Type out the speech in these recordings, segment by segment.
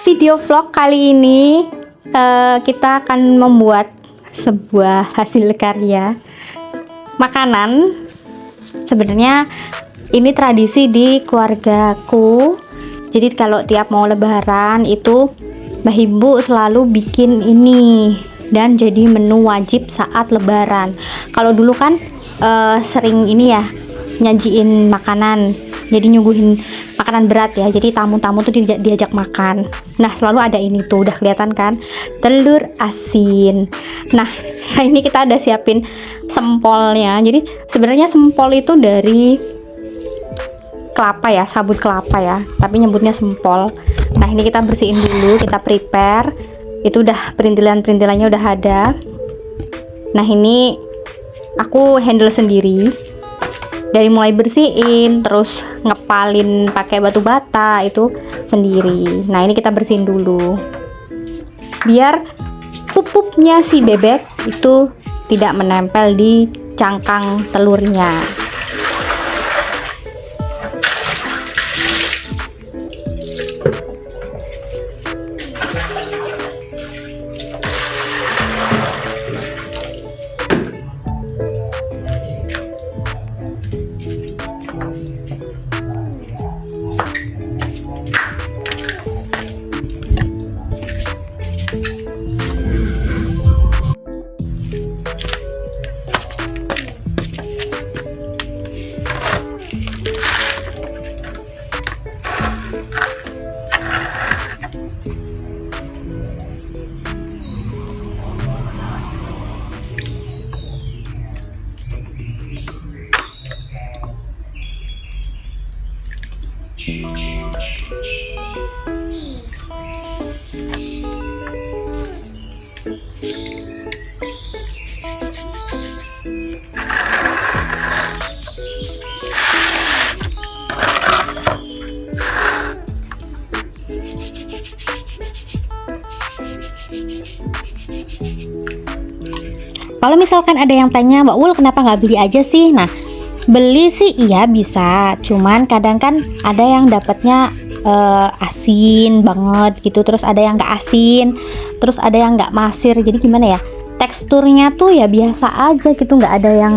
Video vlog kali ini kita akan membuat sebuah hasil karya makanan. Sebenarnya ini tradisi di keluargaku. Jadi kalau tiap mau lebaran itu Mbah Ibu selalu bikin ini dan jadi menu wajib saat lebaran. Kalau dulu kan sering ini ya, nyajiin makanan, jadi nyuguhin makanan berat ya, jadi tamu-tamu tuh diajak makan. Nah selalu ada ini tuh, udah kelihatan kan, telur asin. Nah ini kita ada siapin sempolnya. Jadi sebenarnya sempol itu dari kelapa ya, sabut kelapa ya, tapi nyebutnya sempol. Nah ini kita bersihin dulu, kita prepare. Itu udah perintilan-perintilannya udah ada. Nah ini aku handle sendiri, dari mulai bersihin terus ngepalin pakai batu bata itu sendiri. Nah ini kita bersihin dulu biar pupuknya si bebek itu tidak menempel di cangkang telurnya. Kalau misalkan ada yang tanya, Mbak Ul kenapa nggak beli aja sih? Nah, beli sih iya bisa, cuman kadang kan ada yang dapatnya asin banget gitu, terus ada yang nggak asin, terus ada yang nggak masir. Jadi gimana ya, teksturnya tuh ya biasa aja gitu, nggak ada yang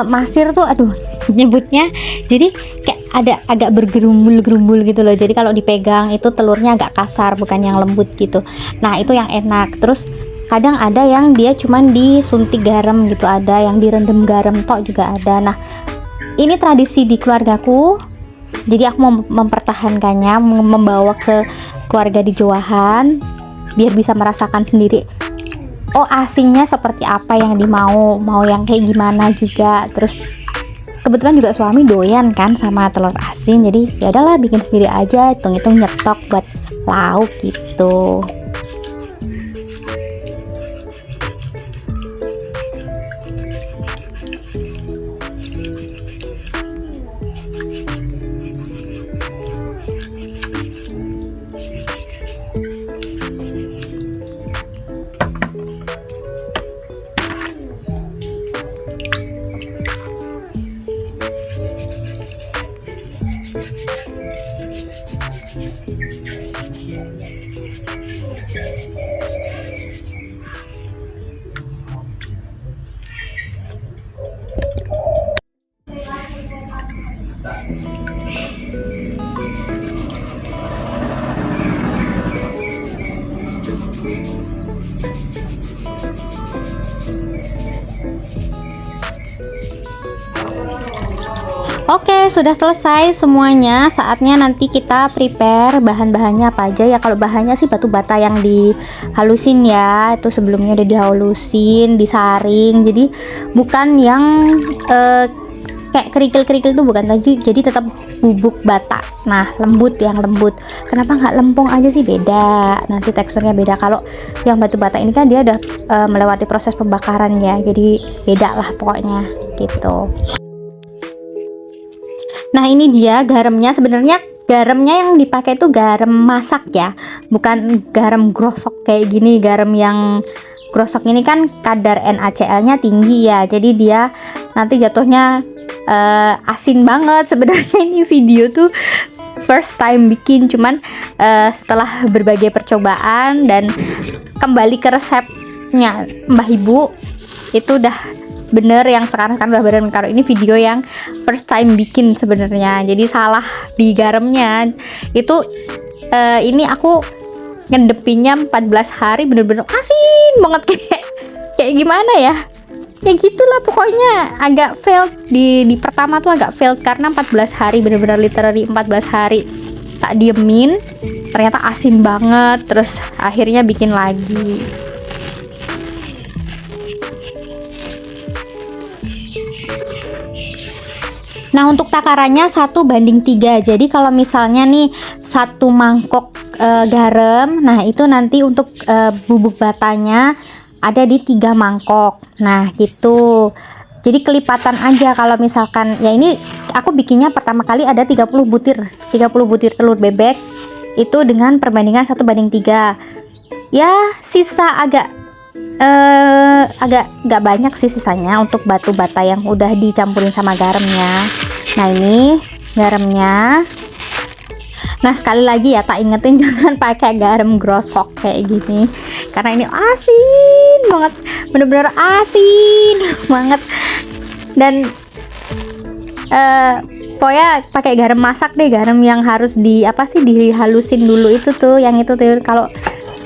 masir tuh, aduh nyebutnya. Jadi kayak ada agak bergerumbul-gerumbul gitu loh. Jadi kalau dipegang itu telurnya agak kasar, bukan yang lembut gitu. Nah itu yang enak. Terus kadang ada yang dia cuman disuntik garam gitu, ada yang direndam garam tok juga ada. Nah ini tradisi di keluargaku, jadi aku mau mempertahankannya, membawa ke keluarga di Jowahan biar bisa merasakan sendiri, oh asinnya seperti apa yang dimau, mau yang kayak gimana juga. Terus kebetulan juga suami doyan kan sama telur asin, jadi ya udahlah bikin sendiri aja, hitung-hitung nyetok buat lauk gitu. Oke, sudah selesai semuanya. Saatnya nanti kita prepare bahan-bahannya apa aja ya. Kalau bahannya sih batu bata yang dihalusin ya, itu sebelumnya udah dihalusin, disaring. Jadi bukan yang kayak kerikil-kerikil tuh, bukan tadi. Jadi tetap bubuk bata. Nah lembut, yang lembut. Kenapa nggak lempung aja sih? Beda, nanti teksturnya beda. Kalau yang batu bata ini kan dia udah melewati proses pembakaran ya, jadi beda lah pokoknya gitu. Nah ini dia garamnya. Sebenarnya garamnya yang dipakai itu garam masak ya, bukan garam grosok kayak gini. Garam yang grosok ini kan kadar NaCl-nya tinggi ya, jadi dia nanti jatuhnya asin banget. Sebenarnya ini video tuh first time bikin, cuman setelah berbagai percobaan dan kembali ke resepnya Mbah Ibu, itu udah bener yang sekarang kan udah bener. Kalau ini video yang first time bikin sebenarnya, jadi salah di garamnya itu. Ini aku ngedepinnya 14 hari bener-bener asin banget, kayak gimana ya, kayak gitulah pokoknya. Agak failed di pertama tuh, agak failed karena 14 hari bener-bener literally 14 hari tak diemin, ternyata asin banget. Terus akhirnya bikin lagi. Nah, untuk takarannya 1:3. Jadi kalau misalnya nih 1 mangkok garam, nah itu nanti untuk bubuk batanya ada di 3 mangkok. Nah gitu, jadi kelipatan aja. Kalau misalkan ya, ini aku bikinnya pertama kali ada 30 butir telur bebek itu dengan perbandingan 1:3. Ya sisa agak nggak banyak sih sisanya untuk batu bata yang udah dicampurin sama garamnya. Nah ini garamnya. Nah sekali lagi ya tak ingetin jangan pakai garam grosok kayak gini, karena ini asin banget, bener-bener asin banget. Dan pokoknya pakai garam masak deh, garam yang harus dihalusin dulu itu tuh, yang itu tuh kalau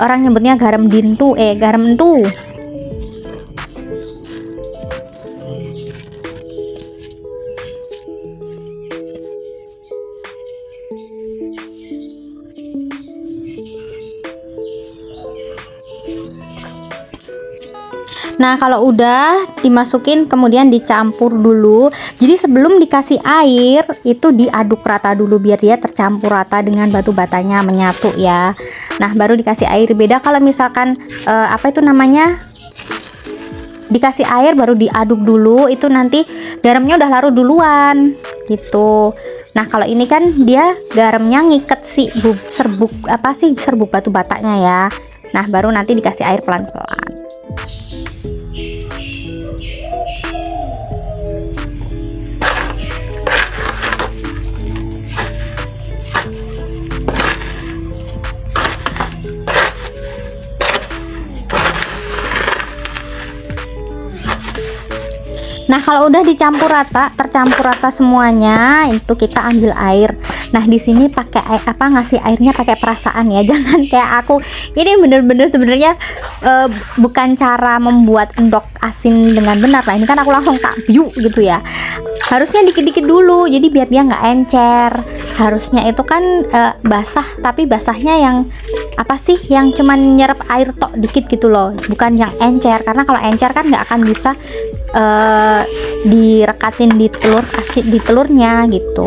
orang nyebutnya garam dintu, garam entu. Nah kalau udah dimasukin kemudian dicampur dulu. Jadi sebelum dikasih air itu diaduk rata dulu biar dia tercampur rata dengan batu batanya, menyatu ya. Nah baru dikasih air. Beda kalau misalkan dikasih air baru diaduk dulu, itu nanti garamnya udah larut duluan gitu. Nah kalau ini kan dia garamnya ngiket serbuk batu batanya ya. Nah baru nanti dikasih air pelan-pelan. Nah kalau udah tercampur rata semuanya, itu kita ambil air. Nah di sini pakai ngasih airnya pakai perasaan ya, jangan kayak aku. Ini bener-bener sebenarnya bukan cara membuat endok asin dengan benar. Nah ini kan aku langsung biu gitu ya. Harusnya dikit-dikit dulu, jadi biar dia nggak encer. Harusnya itu kan basah, tapi basahnya yang yang cuman nyerap air tok dikit gitu loh, bukan yang encer. Karena kalau encer kan nggak akan bisa direkatin di telurnya gitu.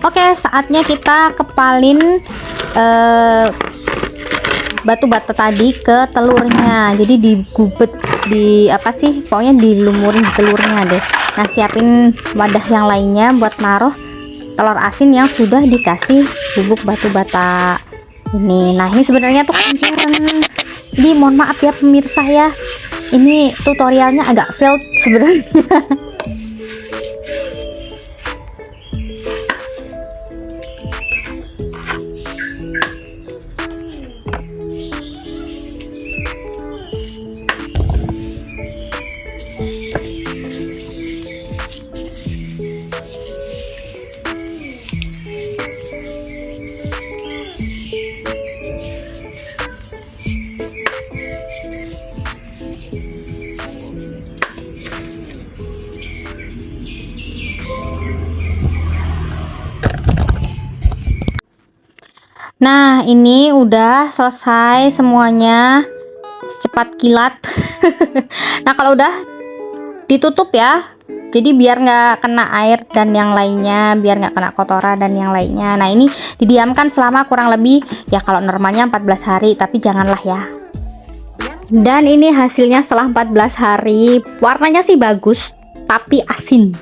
Oke, saatnya kita kepalin batu bata tadi ke telurnya. Jadi digubet pokoknya dilumurin di telurnya deh. Nah siapin wadah yang lainnya buat naruh telur asin yang sudah dikasih bubuk batu bata ini. Nah ini sebenarnya tuh enceran. Jadi mohon maaf ya pemirsa ya, ini tutorialnya agak failed sebenarnya. Nah ini udah selesai semuanya secepat kilat. Nah kalau udah ditutup ya. Jadi biar nggak kena air dan yang lainnya, biar nggak kena kotoran dan yang lainnya. Nah, ini didiamkan selama kurang lebih ya, kalau normalnya 14 hari, tapi janganlah ya. Dan ini hasilnya setelah 14 hari. Warnanya sih bagus, tapi asin.